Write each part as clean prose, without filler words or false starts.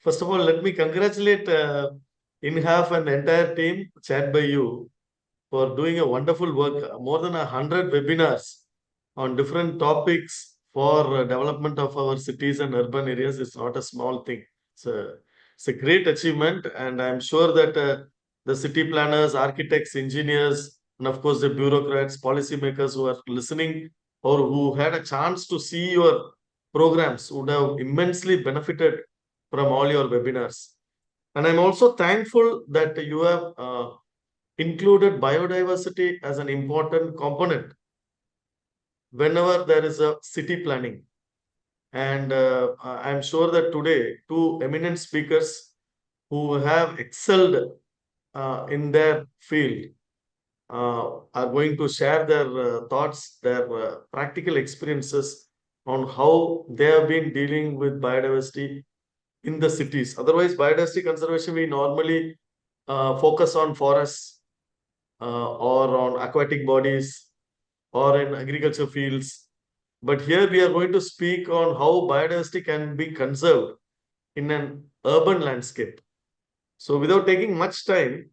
First of all, let me congratulate INHAF and the entire team chaired by you for doing a wonderful work. More than 100 webinars on different topics for development of our cities and urban areas is not a small thing. It's a great achievement, and I'm sure that the city planners, architects, engineers, and of course the bureaucrats, policymakers who are listening or who had a chance to see your programs would have immensely benefited from all your webinars. And I'm also thankful that you have included biodiversity as an important component whenever there is a city planning. And I'm sure that today, two eminent speakers who have excelled in their field are going to share their thoughts, their practical experiences on how they have been dealing with biodiversity in the cities. Otherwise, biodiversity conservation, we normally focus on forests or on aquatic bodies or in agriculture fields. But here we are going to speak on how biodiversity can be conserved in an urban landscape. So without taking much time,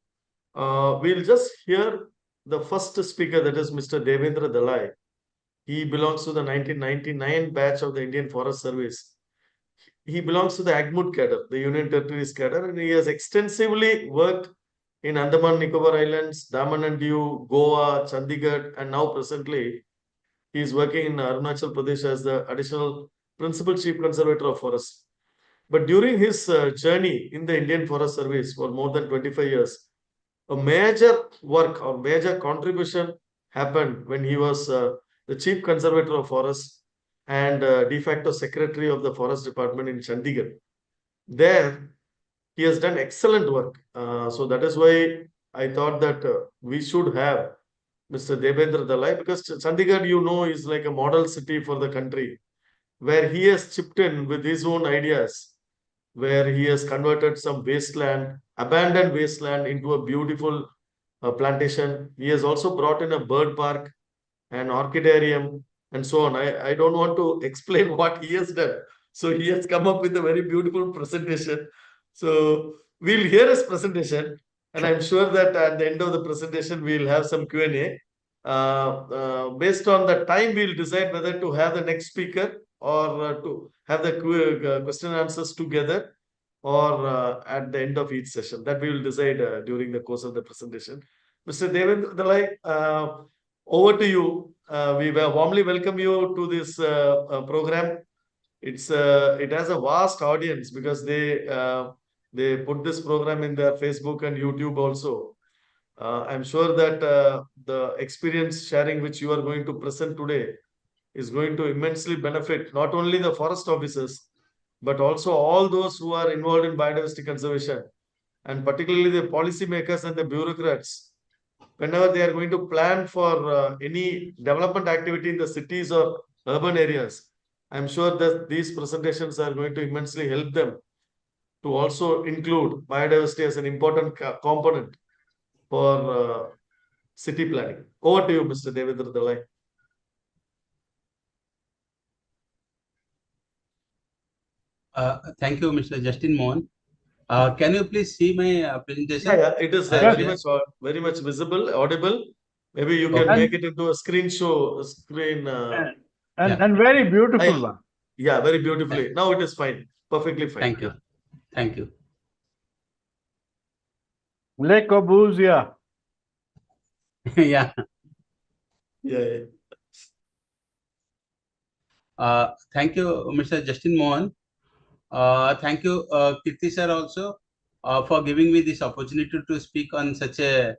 we'll just hear the first speaker, that is Mr. Debendra Dalai. He belongs to the 1999 batch of the Indian Forest Service. He belongs to the AGMUT cadre, the Union Territories cadre, and he has extensively worked in Andaman Nicobar Islands, Daman and Diu, Goa, Chandigarh, and now presently he is working in Arunachal Pradesh as the additional Principal Chief Conservator of Forests. But during his journey in the Indian Forest Service for more than 25 years, a major work or major contribution happened when he was the Chief Conservator of Forests and de facto Secretary of the Forest Department in Chandigarh. There, he has done excellent work. So that is why I thought that we should have Mr. Debendra Dalai, because Chandigarh, you know, is like a model city for the country, where he has chipped in with his own ideas, where he has converted some wasteland, abandoned wasteland, into a beautiful plantation. He has also brought in a bird park, an orchidarium, and so on. I don't want to explain what he has done. So he has come up with a very beautiful presentation. So we'll hear his presentation, and I'm sure that at the end of the presentation we'll have some Q&A. Based on the time, we'll decide whether to have the next speaker or to have the question and answers together, or at the end of each session. That we will decide during the course of the presentation. Mr. Devendra Dalai, over to you. We warmly welcome you to this program. It has a vast audience because they put this program in their Facebook and YouTube also. I'm sure that the experience sharing which you are going to present today is going to immensely benefit not only the forest officers, but also all those who are involved in biodiversity conservation, and particularly the policymakers and the bureaucrats. Whenever they are going to plan for any development activity in the cities or urban areas, I'm sure that these presentations are going to immensely help them to also include biodiversity as an important component for city planning. Over to you, Mr. Devendra Dalai. Thank you, Mr. Justin Mohan. Can you please see my presentation? Yeah, it is very much visible, audible. Maybe you can make it into a screen. And very beautiful one. Yeah, very beautifully. Now it is fine. Perfectly fine. Thank you. Thank you. Le Corbusier. Yeah. Yeah. Thank you, Mr. Justin Mohan. Thank you, Kirti sir, also for giving me this opportunity to speak on such a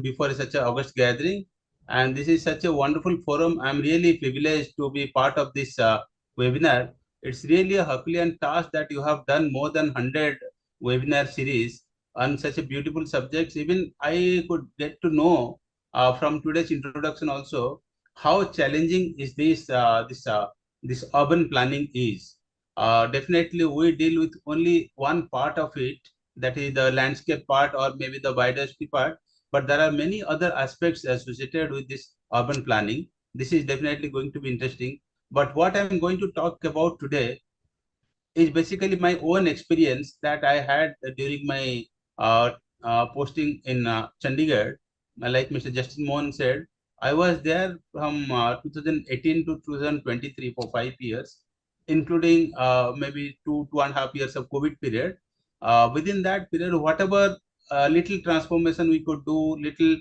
before such a August gathering. And this is such a wonderful forum. I'm really privileged to be part of this webinar. It's really a Herculean task that you have done more than 100 webinar series on such a beautiful subjects. Even I could get to know from today's introduction also how challenging is this urban planning is. Definitely we deal with only one part of it, that is the landscape part or maybe the biodiversity part, but there are many other aspects associated with this urban planning. This is definitely going to be interesting. But what I'm going to talk about today is basically my own experience that I had during my posting in Chandigarh. Like Mr. Justin Mohan said, I was there from 2018 to 2023 for 5 years, including maybe 2.5 years of COVID period. Within that period, whatever little transformation we could do, little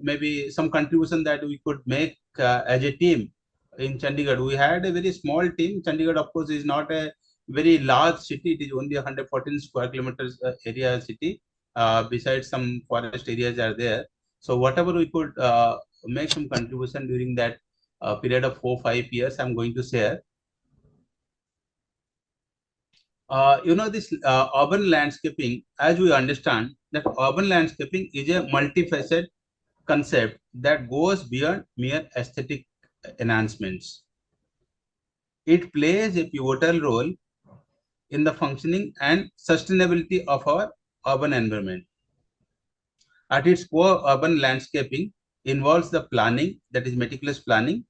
maybe some contribution that we could make as a team in Chandigarh. We had a very small team. Chandigarh, of course, is not a very large city. It is only 114 square kilometers area city. Besides, some forest areas are there. So whatever we could make some contribution during that period of 4-5 years, I'm going to share. This urban landscaping, as we understand, that urban landscaping is a multifaceted concept that goes beyond mere aesthetic enhancements. It plays a pivotal role in the functioning and sustainability of our urban environment. At its core, urban landscaping involves the planning, that is meticulous planning,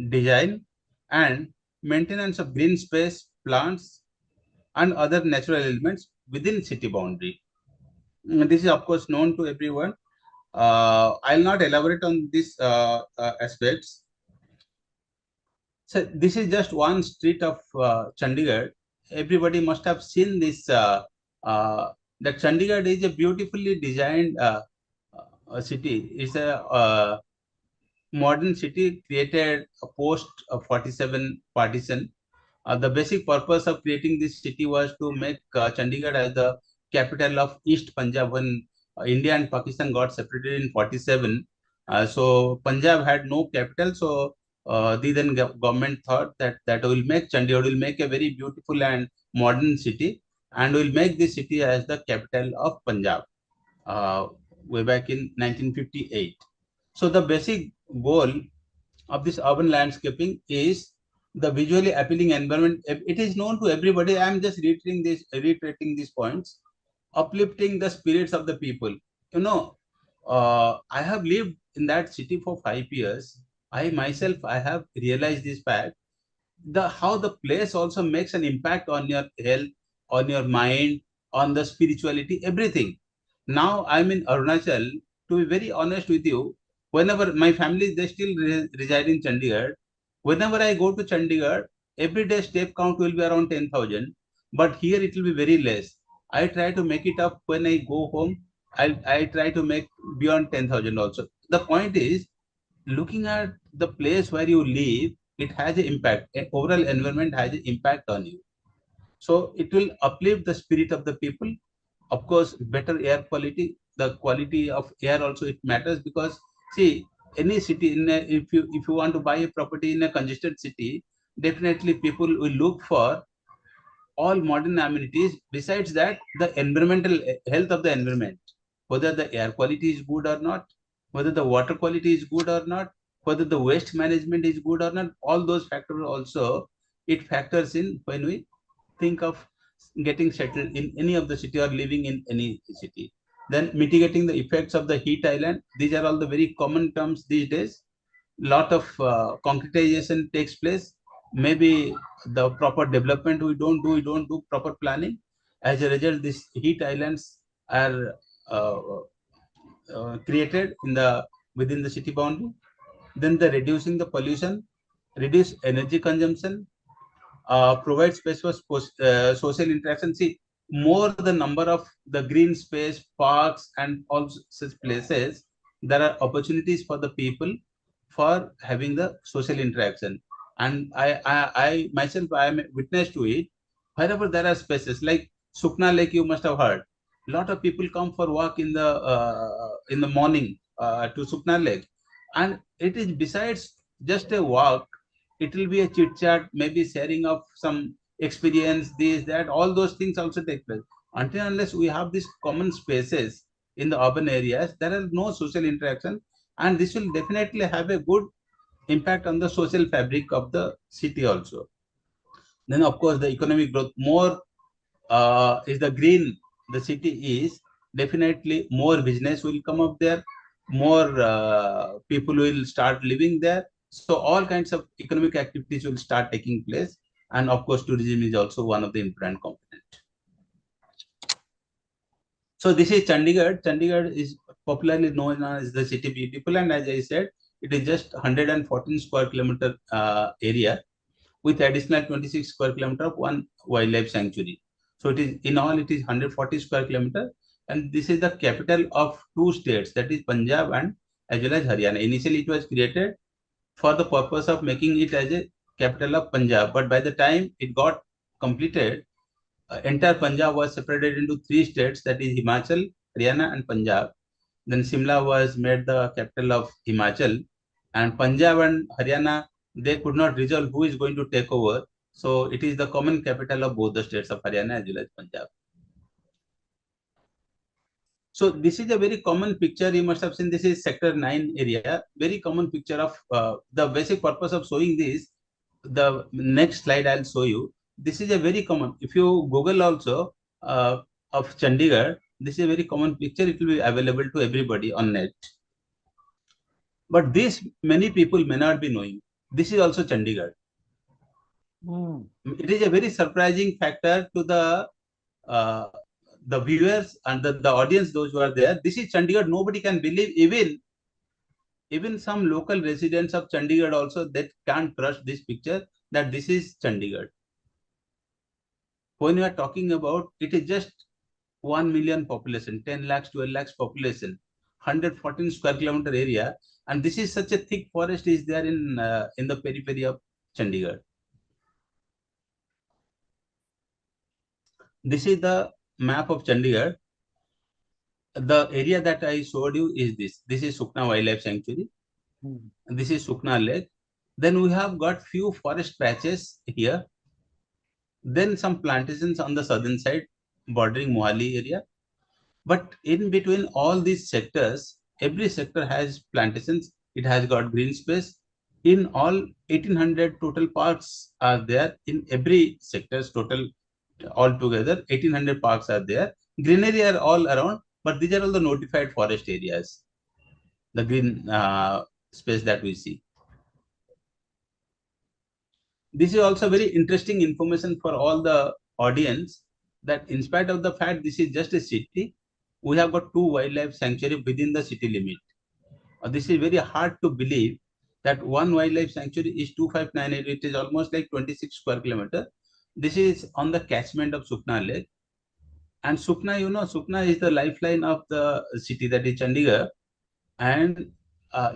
design, and maintenance of green space, plants, and other natural elements within city boundary. This is, of course, known to everyone. I'll not elaborate on these aspects. So this is just one street of Chandigarh. Everybody must have seen this. That Chandigarh is a beautifully designed city. It's a modern city created post 47 partition. The basic purpose of creating this city was to make Chandigarh as the capital of East Punjab when India and Pakistan got separated in 47. So Punjab had no capital, so the then government thought that will make Chandigarh will make a very beautiful and modern city, and will make this city as the capital of Punjab way back in 1958. So the basic goal of this urban landscaping is the visually appealing environment. It is known to everybody. I am just reiterating these points. Uplifting the spirits of the people. I have lived in that city for 5 years. I myself, I have realized this fact. How the place also makes an impact on your health, on your mind, on the spirituality, everything. Now I'm in Arunachal. To be very honest with you, whenever my family, they still reside in Chandigarh. Whenever I go to Chandigarh, every day step count will be around 10,000, but here it will be very less. I try to make it up when I go home. I try to make beyond 10,000 also. The point is, looking at the place where you live, it has an impact. An overall environment has an impact on you. So it will uplift the spirit of the people. Of course, better air quality. The quality of air also it matters, because see, any city if you want to buy a property in a congested city, definitely people will look for all modern amenities. Besides that, the environmental health of the environment, whether the air quality is good or not, whether the water quality is good or not, whether the waste management is good or not, all those factors also it factors in when we think of getting settled in any of the city or living in any city. Then mitigating the effects of the heat island. These are all the very common terms these days. Lot of concretization takes place. Maybe the proper development we don't do proper planning. As a result, these heat islands are created within the city boundary. Then the reducing the pollution, reduce energy consumption, provide space for social interaction. See, more the number of the green space, parks, and all such places, there are opportunities for the people for having the social interaction. And I myself, I am a witness to it. Wherever there are spaces like Sukna Lake, you must have heard. A lot of people come for walk in the morning to Sukna Lake, and it is besides just a walk, it will be a chit chat, maybe sharing of some experience, this, that, all those things also take place. Until unless we have these common spaces in the urban areas, there is no social interaction, and this will definitely have a good impact on the social fabric of the city also. Then, of course, the economic growth. More is the green the city is, definitely more business will come up there, more people will start living there. So all kinds of economic activities will start taking place. And of course, tourism is also one of the important component. So this is Chandigarh. Chandigarh is popularly known as the city beautiful, and as I said, it is just 114 square kilometer area with additional 26 square kilometer of one wildlife sanctuary. So it is in all it is 140 square kilometer, and this is the capital of two states, that is Punjab and as well as Haryana. Initially, it was created for the purpose of making it as a capital of Punjab, but by the time it got completed, entire Punjab was separated into three states, that is Himachal, Haryana, and Punjab. Then Simla was made the capital of Himachal, and Punjab and Haryana, they could not resolve who is going to take over. So it is the common capital of both the states of Haryana as well as Punjab. So this is a very common picture. You must have seen this is Sector 9 area. Very common picture of the basic purpose of showing this. The next slide I'll show you. This is a very common. If you Google also of Chandigarh, this is a very common picture. It will be available to everybody on net. But this many people may not be knowing. This is also Chandigarh. It is a very surprising factor to the viewers and the audience, those who are there. This is Chandigarh. Nobody can believe, even some local residents of Chandigarh also, that can't trust this picture, that this is Chandigarh. When you are talking about, it is just 1 million population, 10 lakhs, 12 lakhs population, 114 square kilometer area, and this is such a thick forest is there in the periphery of Chandigarh. This is the map of Chandigarh. The area that I showed you is this. This is Sukna Wildlife Sanctuary. This is Sukna Lake. Then we have got few forest patches here. Then some plantations on the southern side, bordering Mohali area. But in between all these sectors, every sector has plantations. It has got green space. In all, 1800 total parks are there in every sector's total. Altogether, 1800 parks are there. Greenery are all around, but these are all the notified forest areas, the green space that we see. This is also very interesting information for all the audience, that in spite of the fact this is just a city, we have got two wildlife sanctuary within the city limit. This is very hard to believe that one wildlife sanctuary is 2598. It is almost like 26 square kilometer. This is on the catchment of Sukna Lake. And Sukna, you know, Sukna is the lifeline of the city, that is Chandigarh. And,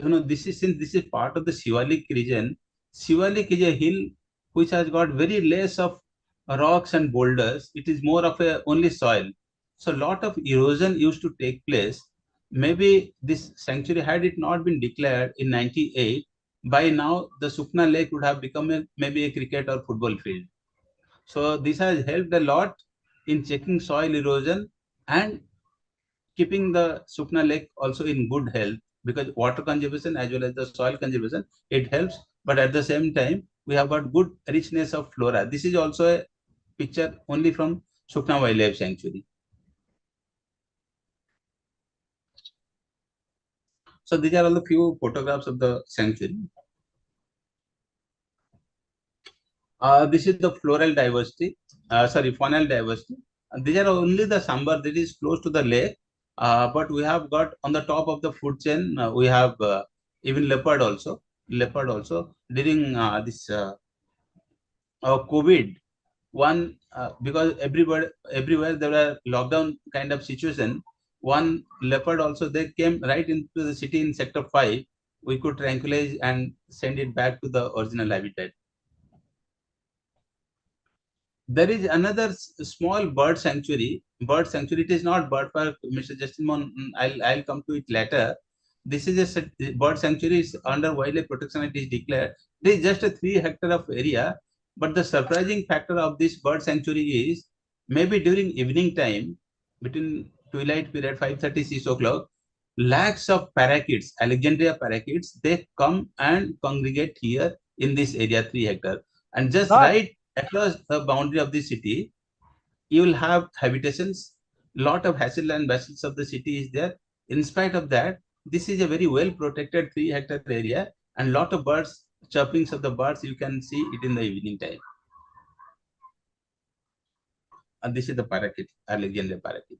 you know, this is part of the Shivalik region. Shivalik is a hill which has got very less of rocks and boulders. It is more of a only soil. So a lot of erosion used to take place. Maybe this sanctuary, had it not been declared in 98, by now the Sukna Lake would have become maybe a cricket or football field. So this has helped a lot in checking soil erosion and keeping the Sukna Lake also in good health, because water conservation as well as the soil conservation, it helps. But at the same time, we have got good richness of flora. This is also a picture only from Sukna Wildlife Sanctuary. So these are all the few photographs of the sanctuary. This is the floral diversity, faunal diversity. These are only the sambar that is close to the lake, but we have got on the top of the food chain, we have even leopard also. During this COVID, because everywhere there were lockdown kind of situation, one leopard also, they came right into the city in sector 5. We could tranquilize and send it back to the original habitat. There is another small bird sanctuary. It is not bird park, Mr. Justin Mon. I'll come to it later. This is a bird sanctuary, is under wildlife protection. It is declared. It is just a 3 hectare of area. But the surprising factor of this bird sanctuary is, maybe during evening time, between twilight period, 5:30, 6 o'clock, lakhs of parakeets, Alexandria parakeets, they come and congregate here in this area, 3 hectare. And just right across the boundary of the city, you will have habitations. Lot of hassle and bustles of the city is there. In spite of that, this is a very well protected 3 hectare area, and lot of birds, chirpings of the birds, you can see it in the evening time. and this is the parakeet, Alexandria parakeet.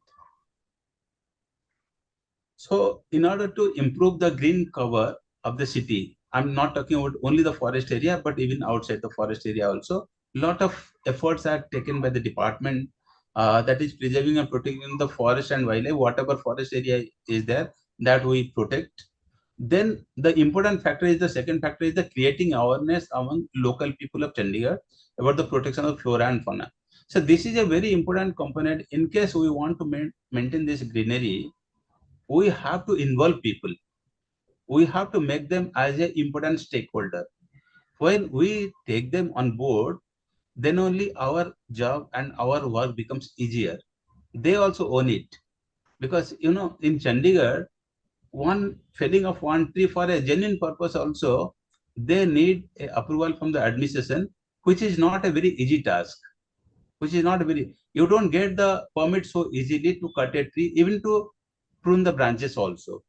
So in order to improve the green cover of the city, I'm not talking about only the forest area, but even outside the forest area also, lot of efforts are taken by the department that is preserving and protecting the forest and wildlife, whatever forest area is there, that we protect. Then the important factor is, the second factor is the creating awareness among local people of Chandigarh about the protection of flora and fauna. So this is a very important component. In case we want to maintain this greenery, we have to involve people. We have to make them as an important stakeholder. When we take them on board, then only our job and our work becomes easier. They also own it. Because, in Chandigarh, one felling of one tree for a genuine purpose also, they need a approval from the administration, which is not a very easy task. You don't get the permit so easily to cut a tree, even to prune the branches also.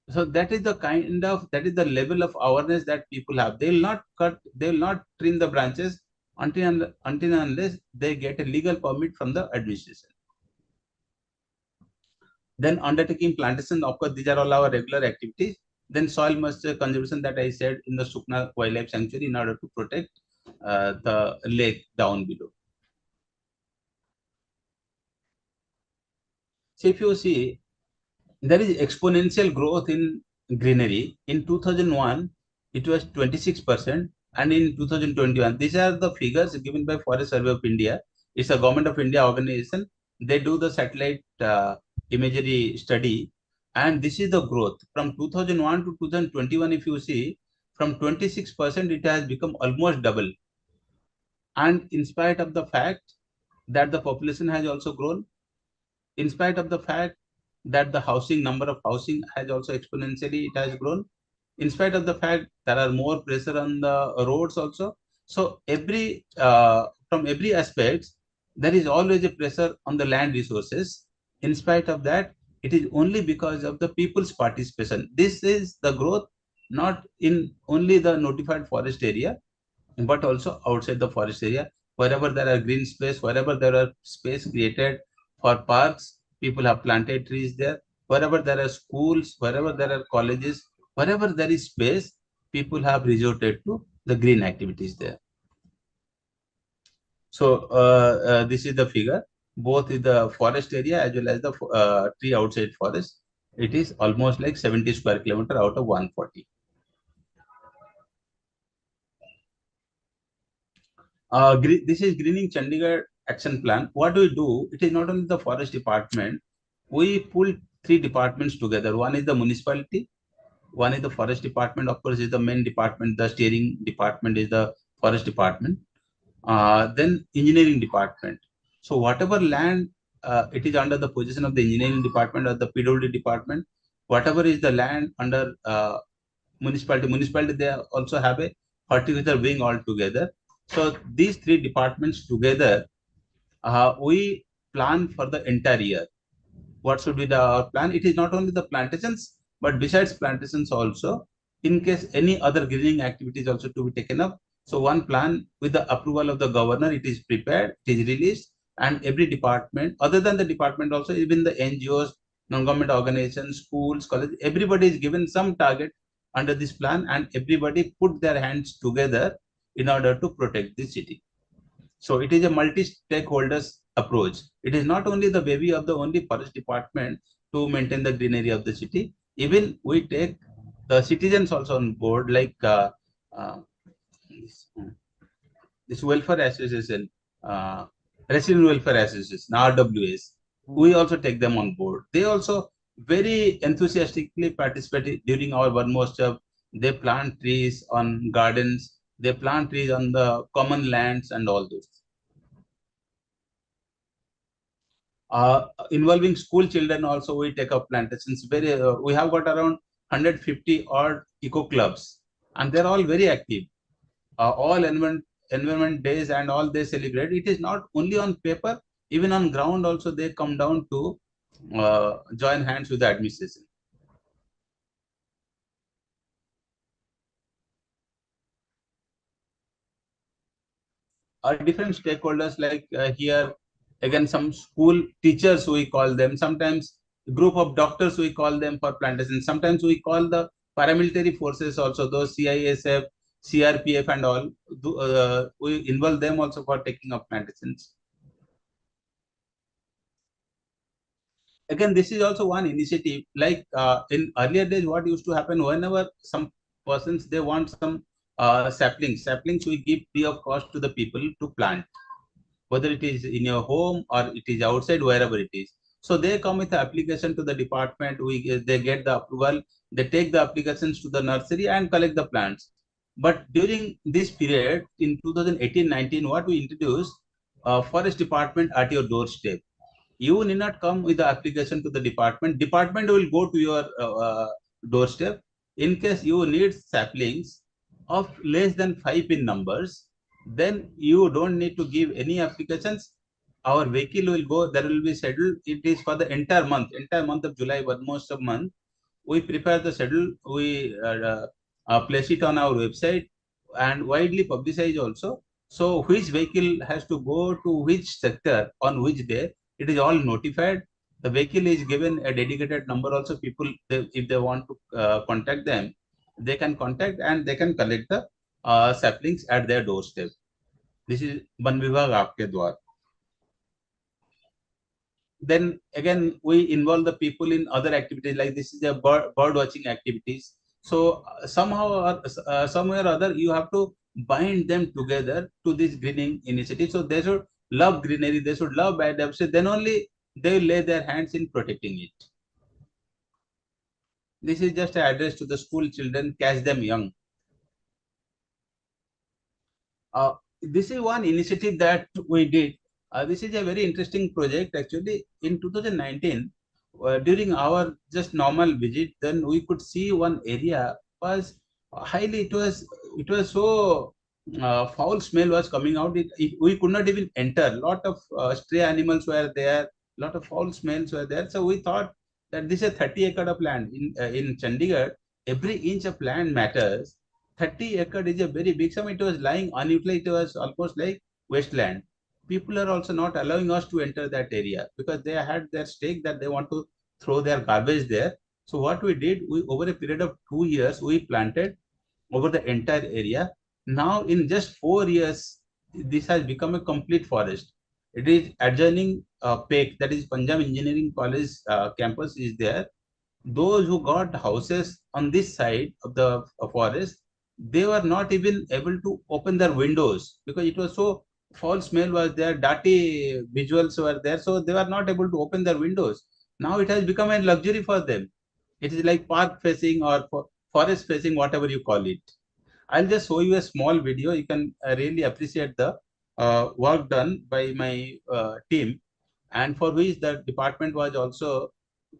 So that is the level of awareness that people have. They will not trim the branches until and unless they get a legal permit from the administration. Then undertaking plantation, of course, these are all our regular activities. Then soil moisture conservation that I said in the Sukna Wildlife Sanctuary in order to protect the lake down below. So if you see, there is exponential growth in greenery. In 2001, it was 26%, and in 2021, these are the figures given by Forest Survey of India. It's a Government of India organization. They do the satellite imagery study, and this is the growth from 2001 to 2021. If you see, from 26%, it has become almost double. And in spite of the fact that the population has also grown, in spite of the fact that the number of housing has also exponentially it has grown, in spite of the fact there are more pressure on the roads also. So from every aspect, there is always a pressure on the land resources. In spite of that, it is only because of the people's participation. This is the growth, not in only the notified forest area, but also outside the forest area. Wherever there are green space, wherever there are space created for parks, people have planted trees there. Wherever there are schools, wherever there are colleges, wherever there is space, people have resorted to the green activities there. So this is the figure, both in the forest area as well as the tree outside forest. It is almost like 70 square kilometer out of 140. This is Greening Chandigarh Action Plan. What do we do? It is not only the forest department. We pull three departments together. One is the municipality, one is the forest department. Of course, is the main department. The steering department is the forest department. Then engineering department. So whatever land it is under the position of the engineering department or the PWD department, whatever is the land under municipality, they also have a horticulture wing altogether. So these three departments together, we plan for the entire year. What should be the plan? It is not only the plantations, but besides plantations also, in case any other greening activities also to be taken up. So one plan with the approval of the governor, it is prepared, it is released, and every department, other than the department also, even the NGOs, non-government organizations, schools, colleges, everybody is given some target under this plan, and everybody put their hands together in order to protect the city. So it is a multi-stakeholders approach. It is not only the baby of the only forest department to maintain the greenery of the city. Even we take the citizens also on board, like uh, this welfare association, resident welfare association, RWS. We also take them on board. They also very enthusiastically participate during our one Mostab. They plant trees on gardens. They plant trees on the common lands and all those. Involving school children also, we take up plantations. We have got around 150 odd eco clubs, and they're all very active. All environment days and all they celebrate. It is not only on paper, even on ground also they come down to join hands with the administration. Different stakeholders, like here Again, some school teachers, we call them. Sometimes group of doctors, we call them for plantation. Sometimes we call the paramilitary forces also, those CISF, CRPF and all. We involve them also for taking up plantations. Again, this is also one initiative. Like in earlier days, what used to happen, whenever some persons, they want some saplings we give free of cost to the people to plant, whether it is in your home or it is outside, wherever it is. So they come with the application to the department. They get the approval. They take the applications to the nursery and collect the plants. But during this period in 2018-19, what we introduced, forest department at your doorstep. You need not come with the application to the department. Department will go to your doorstep. In case you need saplings of less than 5 in numbers, then you don't need to give any applications. Our vehicle will go, there will be schedule. It is for the entire month of July, but most of month. We prepare the schedule, we place it on our website and widely publicize also. So which vehicle has to go to which sector on which day, it is all notified. The vehicle is given a dedicated number also. People, if they want to contact them, they can contact and they can collect the saplings at their doorstep. This is Van Vibhag Aapke Dwar. Then again, we involve the people in other activities, like this is a bird watching activities. So somehow or somewhere or other, you have to bind them together to this greening initiative. So they should love greenery, they should love biodiversity, then only they will lay their hands in protecting it. This is just an address to the school children, catch them young. This is one initiative that we did. This is a very interesting project. Actually, in 2019, during our just normal visit, then we could see one area was highly. It was so foul smell was coming out. We could not even enter. Lot of stray animals were there. Lot of foul smells were there. So we thought that this is a 30-acre of land in Chandigarh. Every inch of land matters. 30 acre is a very big sum. It was lying unutilized. It was almost like wasteland. People are also not allowing us to enter that area because they had their stake that they want to throw their garbage there. So what we did, we over a period of 2 years, we planted over the entire area. Now in just 4 years, this has become a complete forest. It is adjoining PEC, that is Punjab Engineering College campus is there. Those who got houses on this side of the forest, they were not even able to open their windows because it was so foul smell was there, dirty visuals were there, so they were not able to open their windows. Now it has become a luxury for them. It is like park facing or forest facing, whatever you call it. I'll just show you a small video. You can really appreciate the work done by my team, and for which the department was also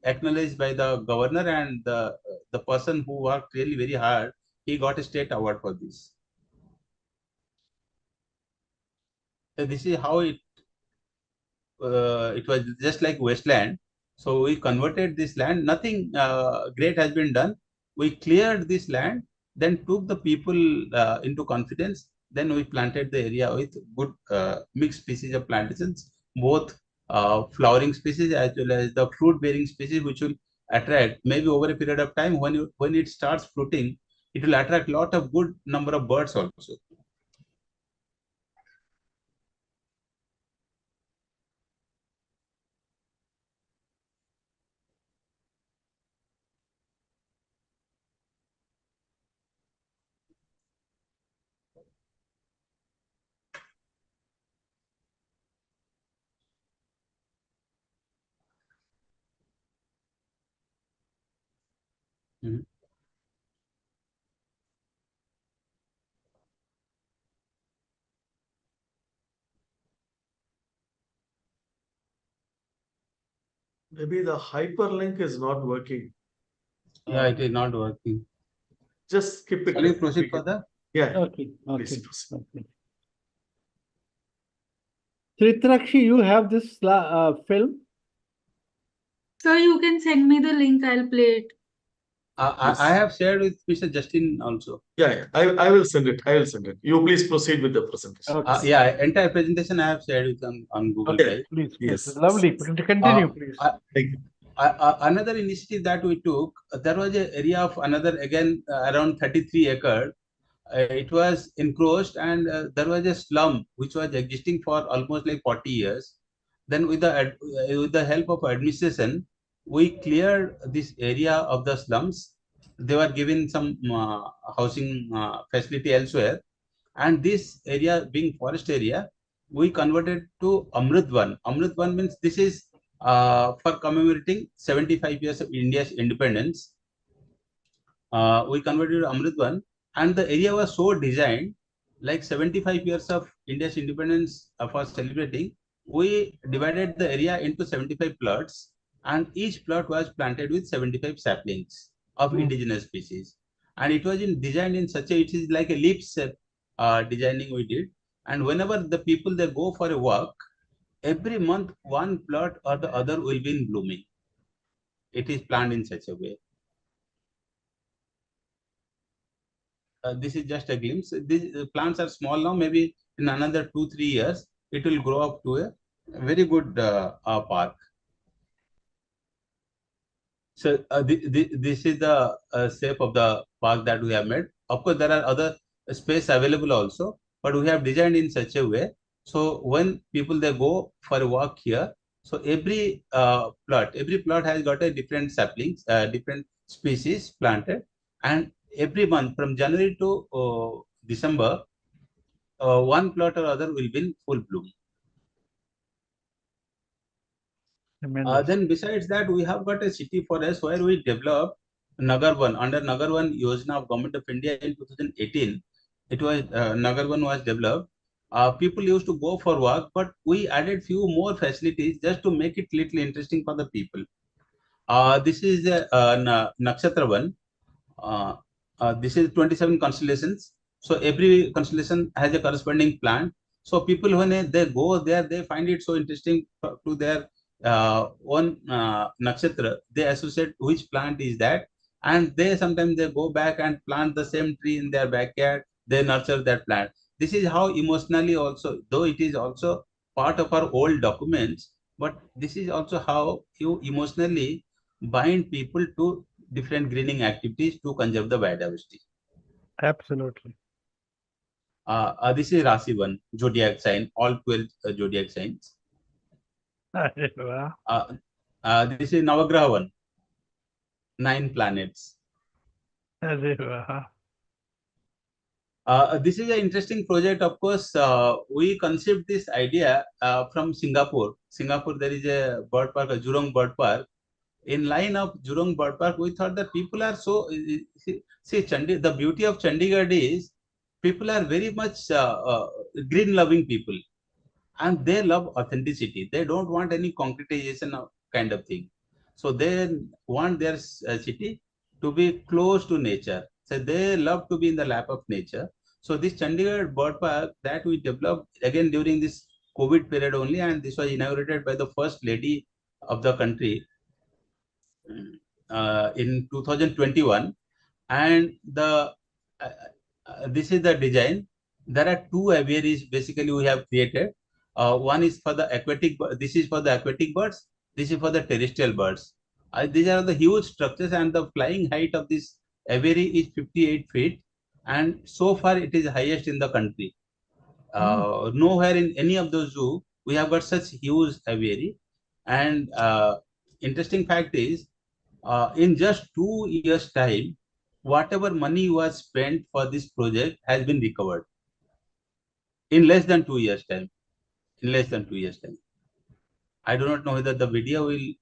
acknowledged by the governor, and the person who worked really very hard, he got a state award for this. So this is how it was just like wasteland. So we converted this land. Nothing great has been done. We cleared this land, then took the people into confidence. Then we planted the area with good mixed species of plantations, both flowering species as well as the fruit-bearing species, which will attract maybe over a period of time when it starts fruiting, it will attract a lot of good number of birds also. Mhm. Maybe the hyperlink is not working. Yeah, it is not working. Just skip it. Shall we proceed further? Yeah. Okay, Please okay. proceed. Okay. Tritrakshi, you have this film? Sir, you can send me the link. I'll play it. I have shared with Mr. Justin also. Yeah, I will send it. I will send it. You please proceed with the presentation. Okay. Yeah, entire presentation I have shared with on Google Okay. Drive. Please, Yes. lovely. Continue, please. Thank you. Another initiative that we took, there was an area of another, again, around 33 acres. It was encroached, and there was a slum which was existing for almost like 40 years. Then with the help of administration, we cleared this area of the slums. They were given some housing facility elsewhere, and this area being forest area, we converted to Amrutvan. Amrutvan means this is for commemorating 75 years of India's independence. We converted to Amrutvan, and the area was so designed, like 75 years of India's independence for celebrating. We divided the area into 75 plots, and each plot was planted with 75 saplings of indigenous species. And it was designed in such a, it is like a leaf shape designing we did. And whenever the people they go for a walk, every month one plot or the other will be in blooming. It is planned in such a way. This is just a glimpse. These plants are small now. Maybe in another 2-3 years, it will grow up to a very good park. So this is the shape of the park that we have made. Of course, there are other space available also, but we have designed in such a way. So when people they go for a walk here, so every plot has got a different saplings, different species planted, and every month from January to December, one plot or other will be in full bloom. Then besides that, we have got a city forest where we developed Nagarvan under Nagarvan Yojana of Government of India in 2018. It was Nagarvan was developed. People used to go for walk, but we added few more facilities just to make it little interesting for the people. This is Nakshatravan. This is 27 constellations. So every constellation has a corresponding plant. So people when they go there, they find it so interesting to their own nakshatra. They associate which plant is that, and they sometimes they go back and plant the same tree in their backyard. They nurture that plant. This is how emotionally also, though it is also part of our old documents, but this is also how you emotionally bind people to different greening activities to conserve the biodiversity. Absolutely. This is Rasivan, zodiac sign, all 12 zodiac signs. This is Navagraha 9 planets. This is an interesting project. Of course, we conceived this idea from Singapore. Singapore, there is a bird park, a Jurong Bird Park. In line of Jurong Bird Park, we thought that people are so, the beauty of Chandigarh is people are very much green loving people, and they love authenticity. They don't want any concretization of kind of thing. So they want their city to be close to nature. So they love to be in the lap of nature. So this Chandigarh Bird Park that we developed again during this COVID period only, and this was inaugurated by the first lady of the country in 2021, and this is the design. There are 2 aviaries basically we have created. One is for the aquatic. This is for the aquatic birds. This is for the terrestrial birds. These are the huge structures, and the flying height of this aviary is 58 feet, and so far it is highest in the country. Nowhere in any of those zoo we have got such huge aviary. And interesting fact is, in just 2 years' time, whatever money was spent for this project has been recovered in less than 2 years' time. In less than 2 years' time. I do not know whether the video will.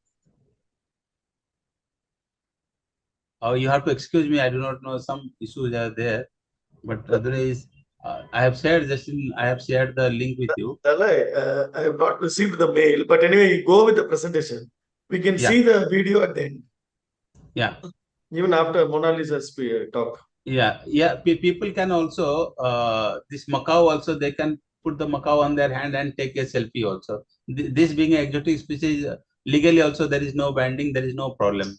You have to excuse me. I do not know, some issues are there, but otherwise, I have shared the link with you. Dalai, I have not received the mail, but anyway, go with the presentation. We can see the video at the end. Yeah. Even after Mona Lisa's talk. Yeah. People can also this macaw also, they can put the macaw on their hand and take a selfie also. This being an exotic species, legally also there is no banding, there is no problem.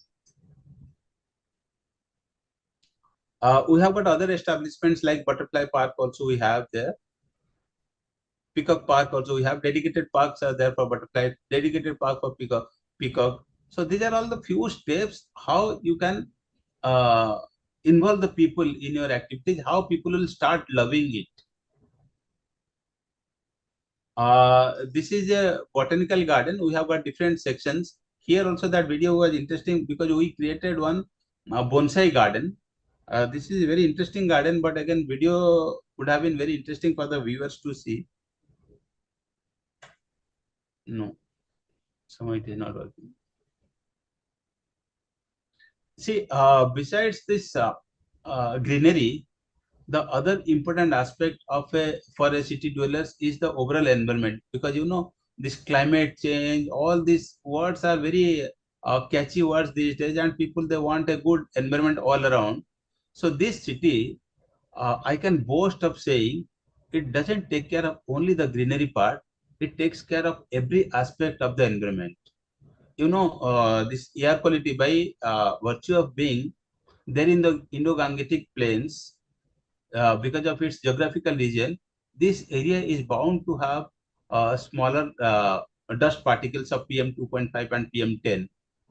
We have got other establishments like Butterfly Park also we have there. Peacock Park also we have. Dedicated parks are there for butterfly, dedicated park for peacock. So these are all the few steps how you can uh, involve the people in your activities, how people will start loving it. This is a botanical garden. We have got different sections. Here also that video was interesting because we created one bonsai garden. This is a very interesting garden, but again, video would have been very interesting for the viewers to see. No, somehow it is not working. See, besides this greenery, the other important aspect of for a city dwellers is the overall environment, because you know this climate change, all these words are very catchy words these days, and people they want a good environment all around. So this city, I can boast of saying, it doesn't take care of only the greenery part; it takes care of every aspect of the environment. You know, this air quality by virtue of being there in the Indo-Gangetic plains, because of its geographical region, this area is bound to have smaller dust particles of PM 2.5 and PM 10.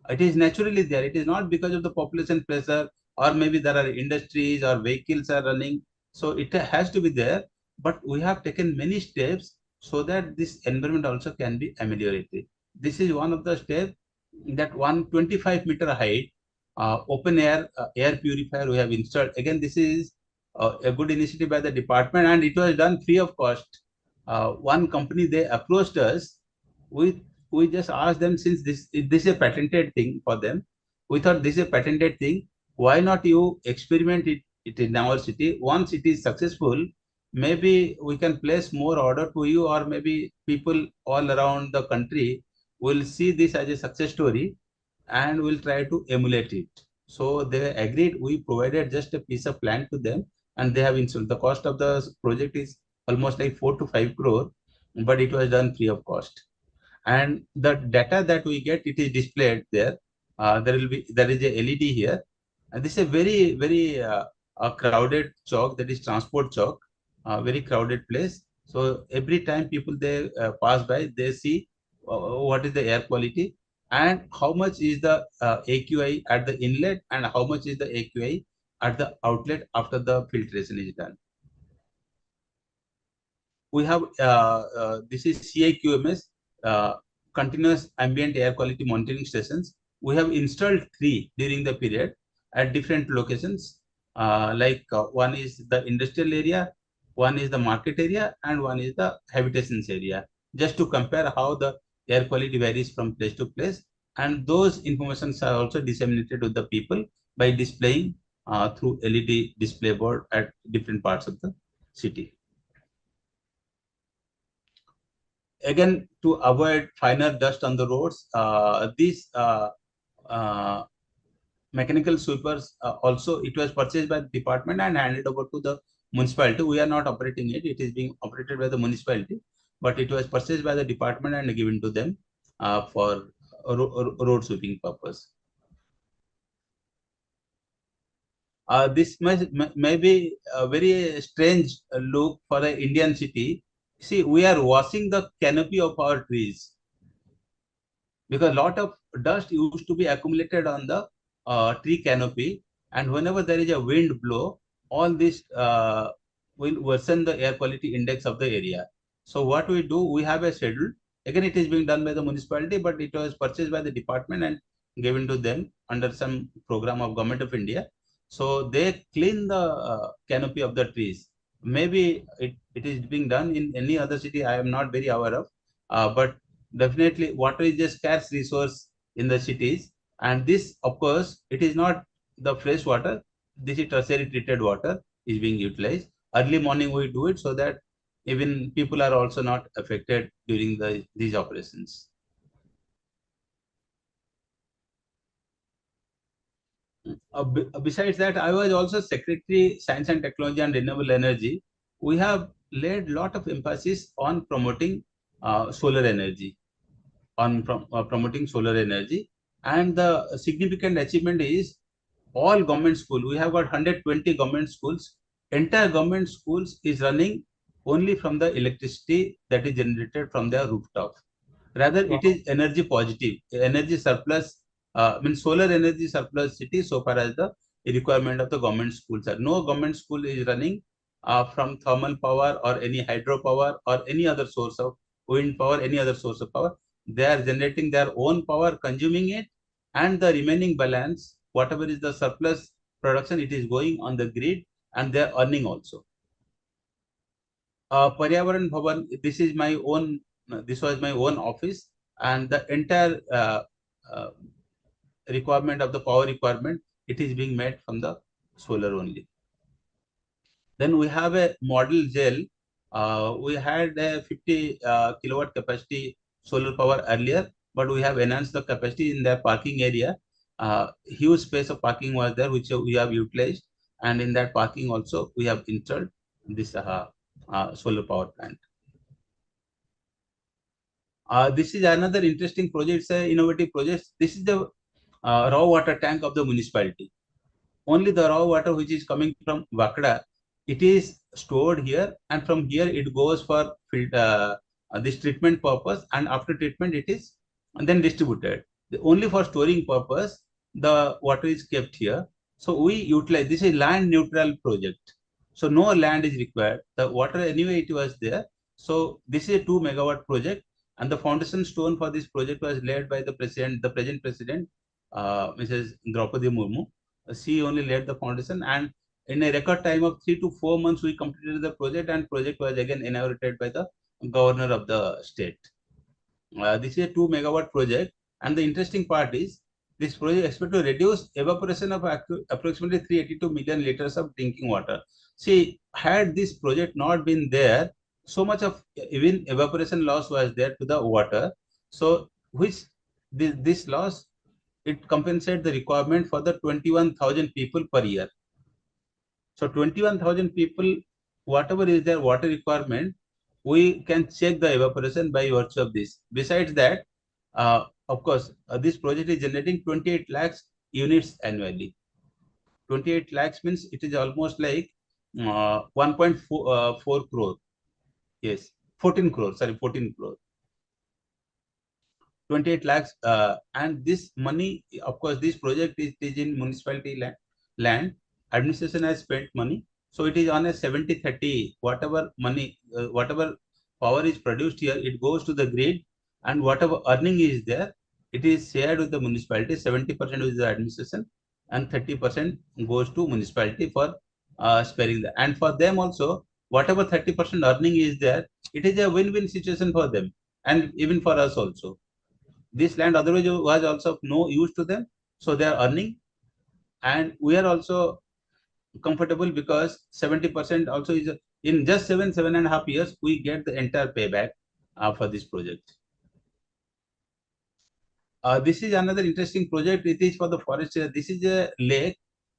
It is naturally there. It is not because of the population pressure, or maybe there are industries or vehicles are running. So it has to be there. But we have taken many steps so that this environment also can be ameliorated. This is one of the steps, that 125-meter height open air purifier we have installed. Again, this is a good initiative by the department, and it was done free of cost. One company, they approached us. We just asked them, since this is a patented thing for them, we thought this is a patented thing. Why not you experiment it in our city? Once it is successful, maybe we can place more order to you, or maybe people all around the country will see this as a success story and will try to emulate it. So they agreed. We provided just a piece of land to them, and they have installed. The cost of the project is almost like 4 to 5 crore, but it was done free of cost. And the data that we get, it is displayed there. There is a LED here, and this is a very a crowded chalk, that is transport chalk, very crowded place. So every time people they pass by, they see what is the air quality and how much is the AQI at the inlet, and how much is the AQI at the outlet after the filtration is done. We have this is CIQMS, continuous ambient air quality monitoring stations. We have installed 3 during the period at different locations. One is the industrial area, one is the market area, and one is the habitations area, just to compare how the air quality varies from place to place. And those informations are also disseminated to the people by displaying through LED display board at different parts of the city. Again, to avoid finer dust on the roads, these mechanical sweepers also, it was purchased by the department and handed over to the municipality. We are not operating it. It is being operated by the municipality, but it was purchased by the department and given to them for road sweeping purpose. This may be a very strange look for an Indian city. See, we are washing the canopy of our trees, because a lot of dust used to be accumulated on the tree canopy, and whenever there is a wind blow, all this will worsen the air quality index of the area. So what we do, we have a schedule. Again, it is being done by the municipality, but it was purchased by the department and given to them under some program of Government of India. So they clean the canopy of the trees. Maybe it is being done in any other city, I am not very aware of, but definitely water is a scarce resource in the cities, and this, of course, it is not the fresh water. This is tertiary treated water is being utilized. Early morning we do it so that even people are also not affected during these operations. Besides that, I was also Secretary Science and Technology and Renewable Energy. We have laid a lot of emphasis on promoting solar energy, promoting solar energy, and the significant achievement is all government school. We have got 120 government schools. Entire government schools is running only from the electricity that is generated from their rooftop. Rather, it is energy positive, energy surplus, means solar energy surplus city so far as the requirement of the government schools are. No government school is running from thermal power or any hydropower or any other source of wind power, any other source of power. They are generating their own power, consuming it, and the remaining balance, whatever is the surplus production, it is going on the grid, and they are earning also. Paryavaran Bhavan, this was my own office, and the entire uh, requirement of the power requirement, it is being met from the solar only. Then we have a model jail. We had a 50 kilowatt capacity solar power earlier, but we have enhanced the capacity in the parking area. Huge space of parking was there, which we have utilized, and in that parking also we have installed this solar power plant. This is another interesting project. It's an innovative project. This is the raw water tank of the municipality. Only the raw water which is coming from Vakda, it is stored here, and from here it goes for this treatment purpose, and after treatment it is then distributed. Only for storing purpose, the water is kept here. So we utilize, this is land neutral project. So no land is required. The water anyway it was there. So this is a 2 megawatt project, and the foundation stone for this project was laid by the present president, Mrs. Draupadi Murmu. She only laid the foundation, and in a record time of 3 to 4 months, we completed the project, and project was again inaugurated by the governor of the state. This is a 2 megawatt project, and the interesting part is this project expected to reduce evaporation of approximately 382 million liters of drinking water. See, had this project not been there, so much of even evaporation loss was there to the water. So, which this loss, it compensates the requirement for the 21,000 people per year. So 21,000 people, whatever is their water requirement, we can check the evaporation by virtue of this. Besides that, of course, this project is generating 28 lakhs units annually. 28 lakhs means it is almost like 1.4 crore. Yes, 14 crore, sorry, 14 crore. 28 lakhs, and this money, of course, this project is in municipality land. Administration has spent money, so it is on a 70-30. Whatever money, whatever power is produced here, it goes to the grid, and whatever earning is there, it is shared with the municipality. 70% is the administration, and 30% goes to municipality for sparing that. And for them also, whatever 30% earning is there, it is a win-win situation for them, and even for us also. This land otherwise was also of no use to them, so they are earning, and we are also comfortable because 70% also is in just 7.5 years we get the entire payback for this project. This is another interesting project. It is for the forest. This is a lake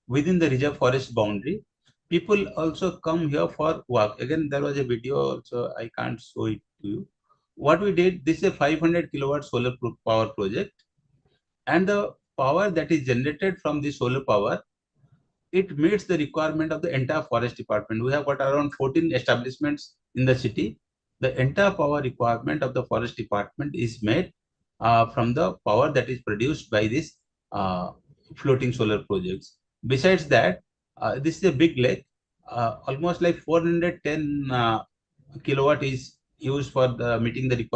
within the reserve forest boundary. People also come here for walk. Again, there was a video also. I can't show it to you. What we did, this is a 500 kilowatt solar power project, and the power that is generated from the solar power, it meets the requirement of the entire forest department. We have got around 14 establishments in the city. The entire power requirement of the forest department is met from the power that is produced by this floating solar projects. Besides that, this is a big lake. Almost like 410 kilowatt is used for the meeting the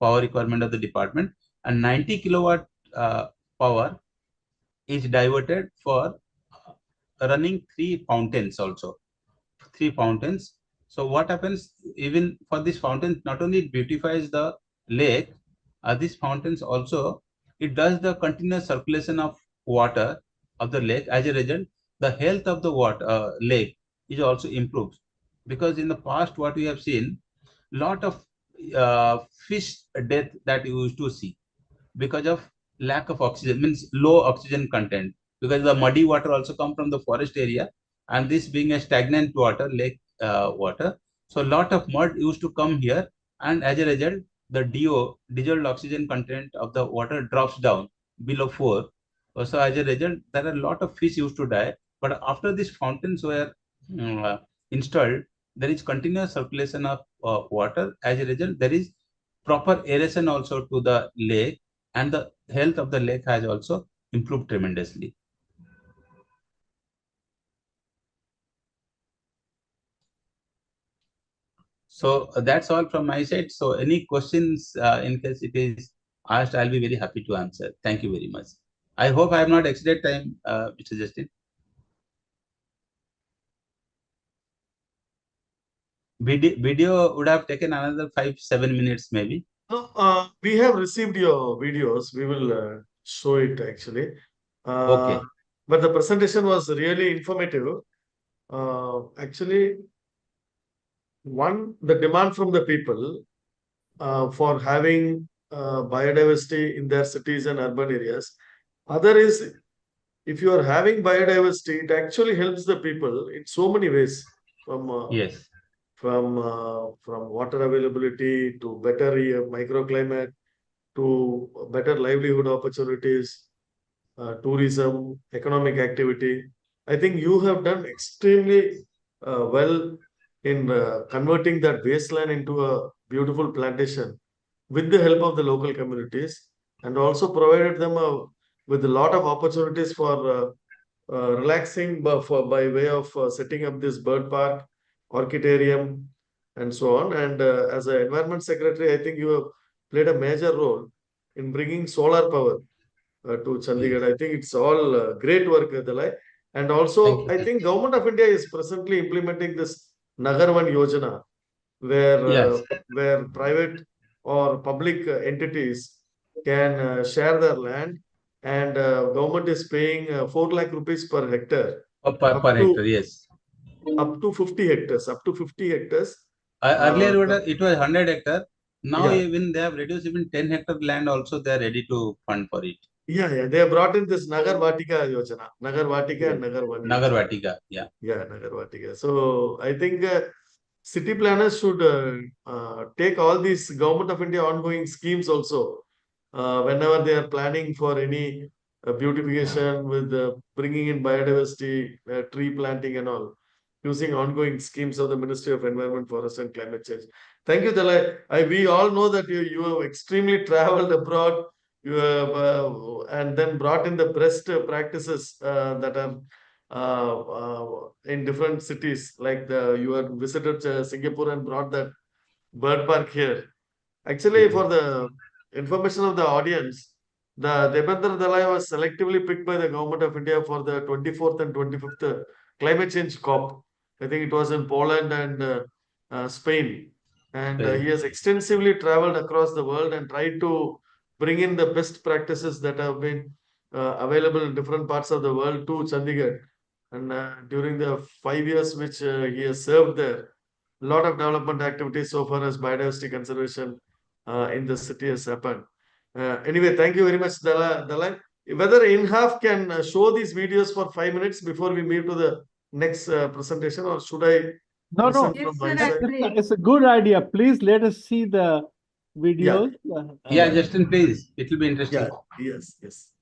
power requirement of the department, and 90 kilowatt power is diverted for running 3 fountains also. 3 fountains. So what happens, even for this fountain, not only it beautifies the lake, these fountains also, it does the continuous circulation of water of the lake. As a result, the health of the water lake is also improved, because in the past what we have seen, lot of fish death that you used to see because of lack of oxygen, means low oxygen content, because the muddy water also come from the forest area, and this being a stagnant water, lake water, so lot of mud used to come here, and as a result, the dissolved oxygen content of the water drops down below 4. So as a result, there are a lot of fish used to die. But after these fountains were installed, there is continuous circulation of water. As a result, there is proper aeration also to the lake, and the health of the lake has also improved tremendously. So that's all from my side. So any questions, in case it is asked, I'll be very happy to answer. Thank you very much. I hope I have not exceeded time, Mr. Justin. Video would have taken another 5-7 minutes maybe. No, we have received your videos. We will show it actually. Okay. But the presentation was really informative. Actually, one, the demand from the people for having biodiversity in their cities and urban areas. Other is, if you are having biodiversity, it actually helps the people in so many ways. Yes. From water availability to better microclimate to better livelihood opportunities, tourism, economic activity. I think you have done extremely well in converting that wasteland into a beautiful plantation with the help of the local communities, and also provided them with a lot of opportunities for relaxing by way of setting up this bird park, orchidarium, and so on. And as an environment secretary, I think you have played a major role in bringing solar power to Chandigarh. Yes. I think it's all great work, Dalai. And Thank also, you. I think Government of India is presently implementing this Nagarvan Yojana, Yes. where private or public entities can share their land, and government is paying 4 lakh rupees per hectare, Per, up per to hectare, yes. 50 hectares, up to 50 hectares. Earlier The, it was 100 hectare. Now yeah, even they have reduced, even 10 hectare land also they are ready to fund for it. yeah. They have brought in this Nagar Vatika Yojana, Nagar Vatika and Yes. Nagar Van Nagar Yojana. Vatika, yeah. Yeah, Nagar Vatika. So I think city planners should take all these Government of India ongoing schemes also whenever they are planning for any beautification with bringing in biodiversity, tree planting and all, using ongoing schemes of the Ministry of Environment, Forest and Climate Change. Thank you, Dalai. We all know that you have extremely traveled abroad. You have and then brought in the best practices that are in different cities. Like you had visited Singapore and brought that bird park here. Actually, Yes. for the information of the audience, the Debendra Dalai was selectively picked by the Government of India for the 24th and 25th climate change COP. I think it was in Poland and Spain. And he has extensively traveled across the world and tried to bring in the best practices that have been available in different parts of the world to Chandigarh. And during the 5 years which he has served there, a lot of development activities so far as biodiversity conservation in the city has happened. Anyway, thank you very much, Dalai. Whether INHAF can show these videos for 5 minutes before we move to the next presentation, or should I No, present no. from Yes, my sir, side? It's a good idea. Please let us see the Yeah, videos. Yeah, Justin, please. It will be interesting. yeah, yes, yes.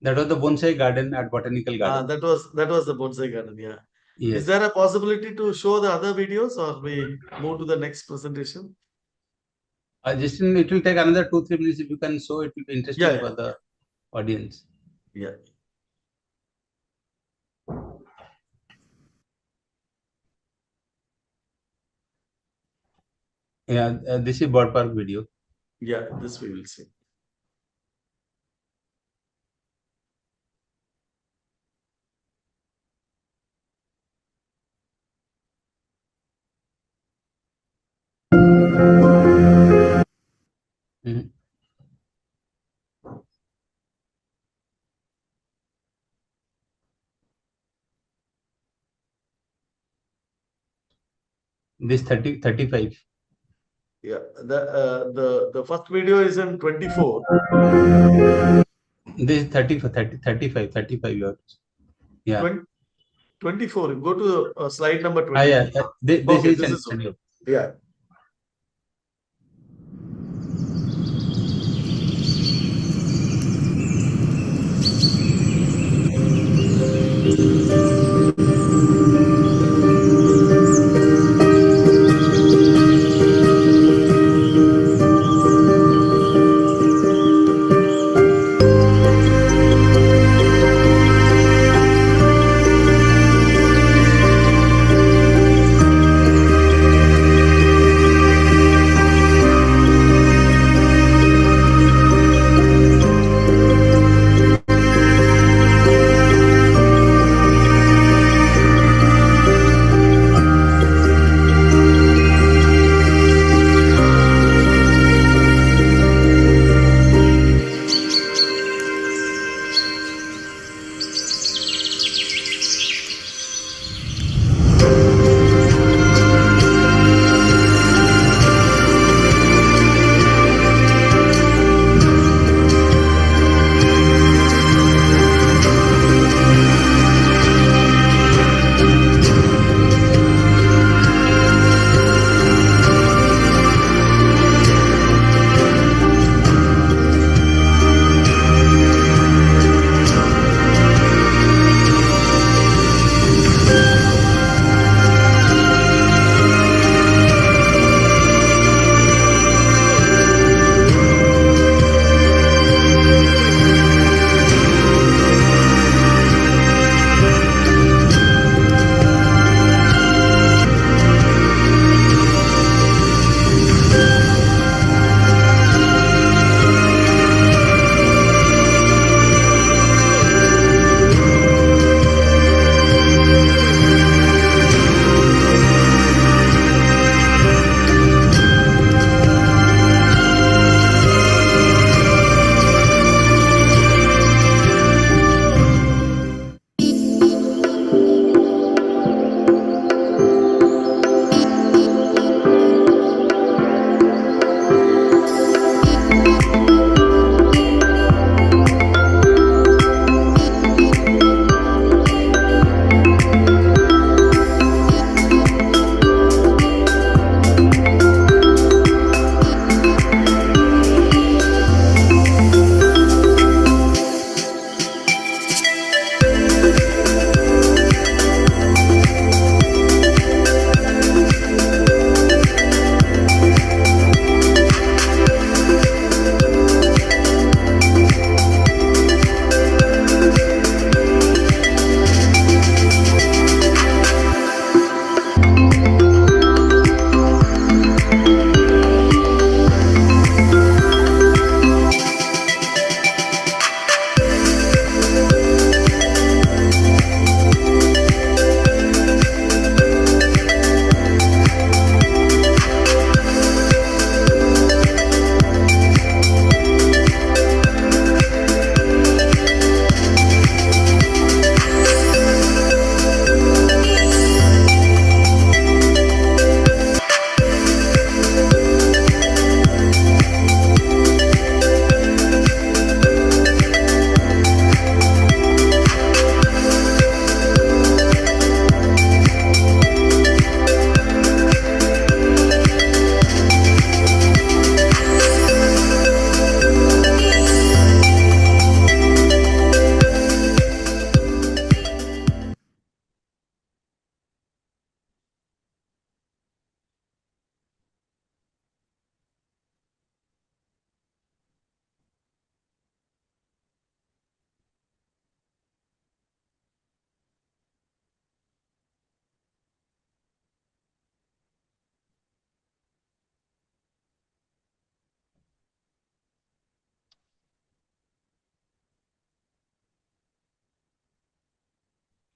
That was the bonsai garden at Botanical Garden. That was the bonsai garden. Yeah. Yes. Is there a possibility to show the other videos, or we move to the next presentation? Justin, it will take another 2-3 minutes. If you can show, it will be interesting Yeah, for the audience. Yeah. Yeah, this is bird park video. Yeah, this we will see. Mhm. This 35. Yeah, the first video is in 24. This is 35 years. Yeah. 24. Go to slide number 24. Yeah. This Okay, is this is Chandigarh. Yeah.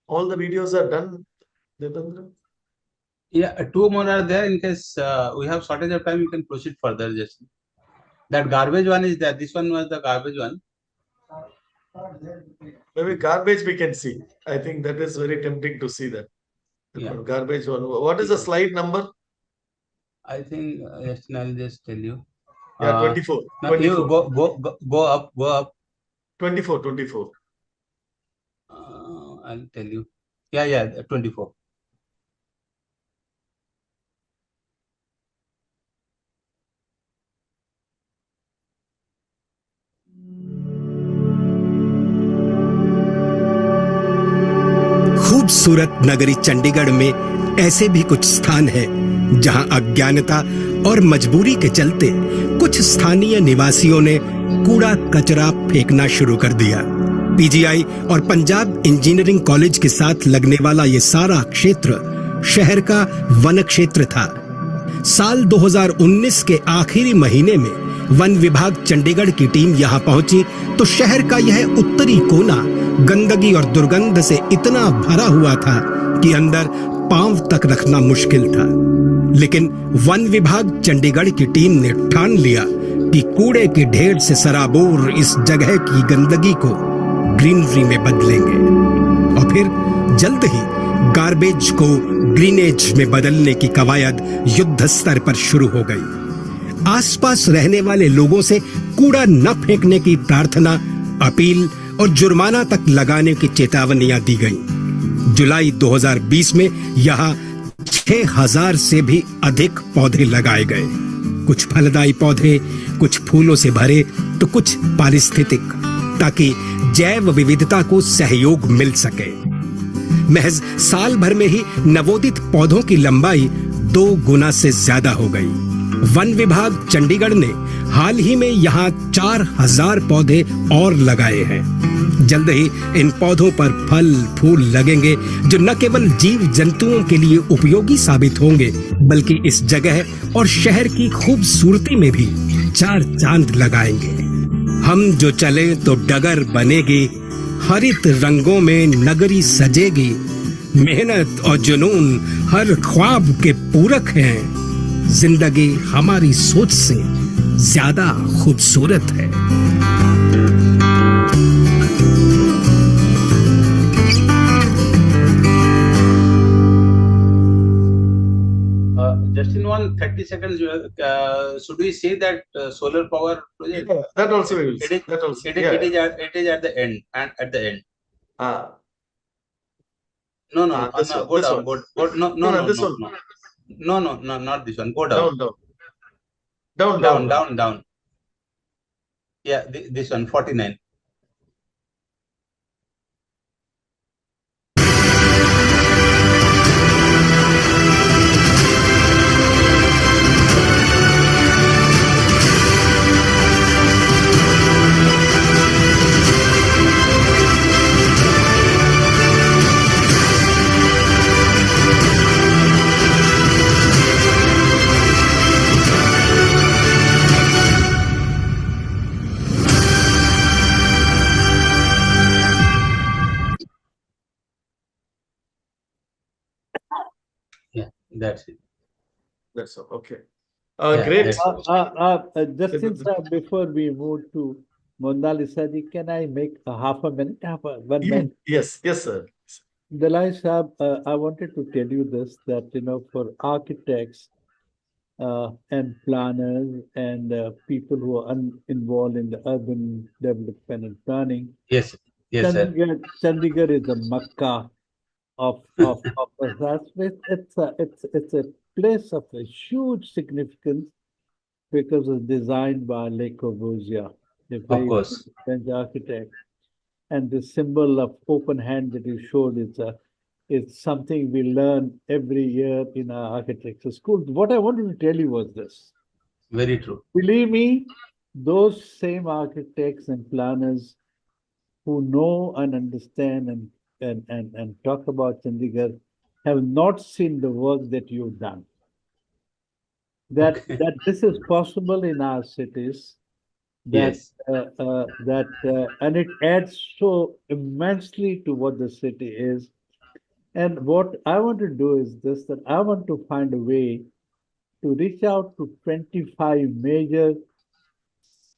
All the videos are done, Debendra? Yeah, two more are there. In case we have shortage of time, you can proceed further. Just that garbage one is there. This one was the garbage one. Maybe garbage we can see. I think that is very tempting to see that. Yeah. Garbage one. What is the slide number? I think yes, I'll just tell you. Yeah, 24. Now you 24. go up. 24, 24. I'll tell you. Yeah, 24. खूबसूरत नगरी चंडीगढ़ में ऐसे भी कुछ स्थान हैं जहां अज्ञानता और मजबूरी के चलते कुछ स्थानीय निवासियों ने कूड़ा कचरा फेंकना शुरू कर दिया। पीजीआई और पंजाब इंजीनियरिंग कॉलेज के साथ लगने वाला ये सारा क्षेत्र शहर का वन क्षेत्र था। साल 2019 के आखिरी महीने में वन विभाग चंडीगढ़ की टीम यहां पहुंची तो शहर का यह उत्तरी कोना गंदगी और दुर्गंध से इतना भरा हुआ था कि अंदर पांव तक रखना मुश्किल था। लेकिन वन विभाग चंडीगढ़ की टीम ने ठान लिया कि कूड़े के ढेर से सराबोर इस जगह की गंदगी को ग्रीनरी में बदलेंगे। और फिर जल्द ही गार्बेज को ग्रीनेज में बदलने की कवायद युद्ध स्तर पर शुरू हो गई। आसपास रहने वाले लोगों से कूड़ा न फेंकने की प्रार्थना, अपील और जुर्माना तक लगाने की चेतावनियां दी गईं। जुलाई 2020 में यहां 6000 से भी अधिक पौधे लगाए गए। कुछ फलदायी पौधे, कुछ फूलों से भरे तो कुछ पारिस्थितिक, ताकि जैव विविधता को सहयोग मिल सके। महज साल भर में ही नवोदित पौधों की लंबाई 2 गुना से ज्यादा हो गई। वन विभाग चंडीगढ़ ने हाल ही में यहां 4000 पौधे और लगाए हैं। जल्द ही इन पौधों पर फल फूल लगेंगे जो न केवल जीव जंतुओं के लिए उपयोगी साबित होंगे बल्कि इस जगह और शहर की खूबसूरती में भी 4 चांद लगाएंगे। हम जो चले तो डगर बनेगी, हरित रंगों में नगरी सजेगी। मेहनत और जुनून हर ख्वाब के पूरक हैं। जिंदगी हमारी सोच से ज्यादा खूबसूरत है। Just in 30 seconds, should we say that solar power project? Yeah, that also we will see. That also. It is at the end. And at the end. No, this no, one, go down. one. Go, no, this no, one. no, not this one. Go down. Down. Yeah, this one, 49. Yeah, that's it. That's all. Okay. Yeah, Great. Justin sir, before we move to Mona Lisa ji, can I make a half a minute, 1 minute? Yes, sir. Dalai Sahab, I wanted to tell you this, that, for architects and planners and people who are involved in the urban development and planning, yes, sir. Chandigarh is a Makkah of us. It's a place of a huge significance because it's designed by Le Corbusier, the very course. French architect. And the symbol of open hand that you showed it's something we learn every year in our architecture school. What I wanted to tell you was this. Very true. Believe me, those same architects and planners who know and understand and talk about Chandigarh have not seen the work that you've done. That this is possible in our cities. Yes. And it adds so immensely to what the city is. And what I want to do is this, that I want to find a way to reach out to 25 major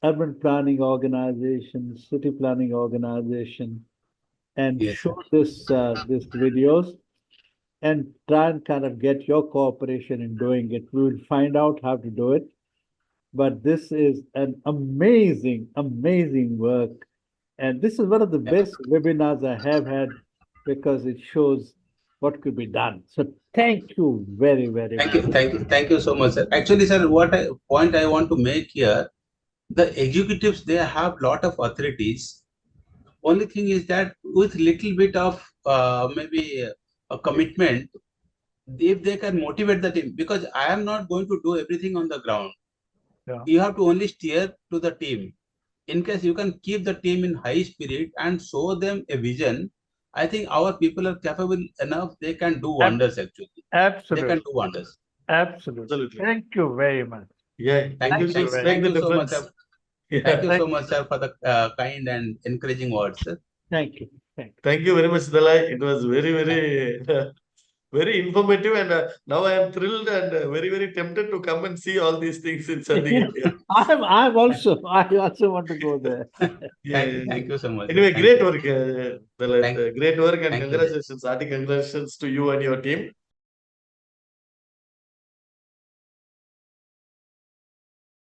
urban planning organizations, city planning organization, and Yes, sir. show this videos and try and kind of get your cooperation in doing it. We will find out how to do it. But this is an amazing, amazing work. And this is one of the Yeah. best webinars I have had because it shows what could be done. So thank you very, very Thank much. you, thank you so much, sir. Actually, sir, point I want to make here, the executives, they have lot of authorities. Only thing is that with little bit of maybe a commitment, if they can motivate the team, because I am not going to do everything on the ground. Yeah. You have to only steer to the team. In case you can keep the team in high spirit and show them a vision, I think our people are capable enough. They can do wonders. Actually, they Absolutely. can do wonders. Absolutely. Absolutely. Thank you very much. Yeah, Thank you, individuals very make thank the you so much, difference. sir. Yeah. Thank you so much, sir, for the kind and encouraging words, sir. Thank you. Thank you. Thank you very much, Dalai. It was very, very, very informative, and now I am thrilled and very, very tempted to come and see all these things in Chandigarh. I also want to go there. Yeah. Thank you so much, sir. Anyway, Thank great you. work, Dalai. Thank- Great work, and Thank you. congratulations, hearty congratulations to you and your team.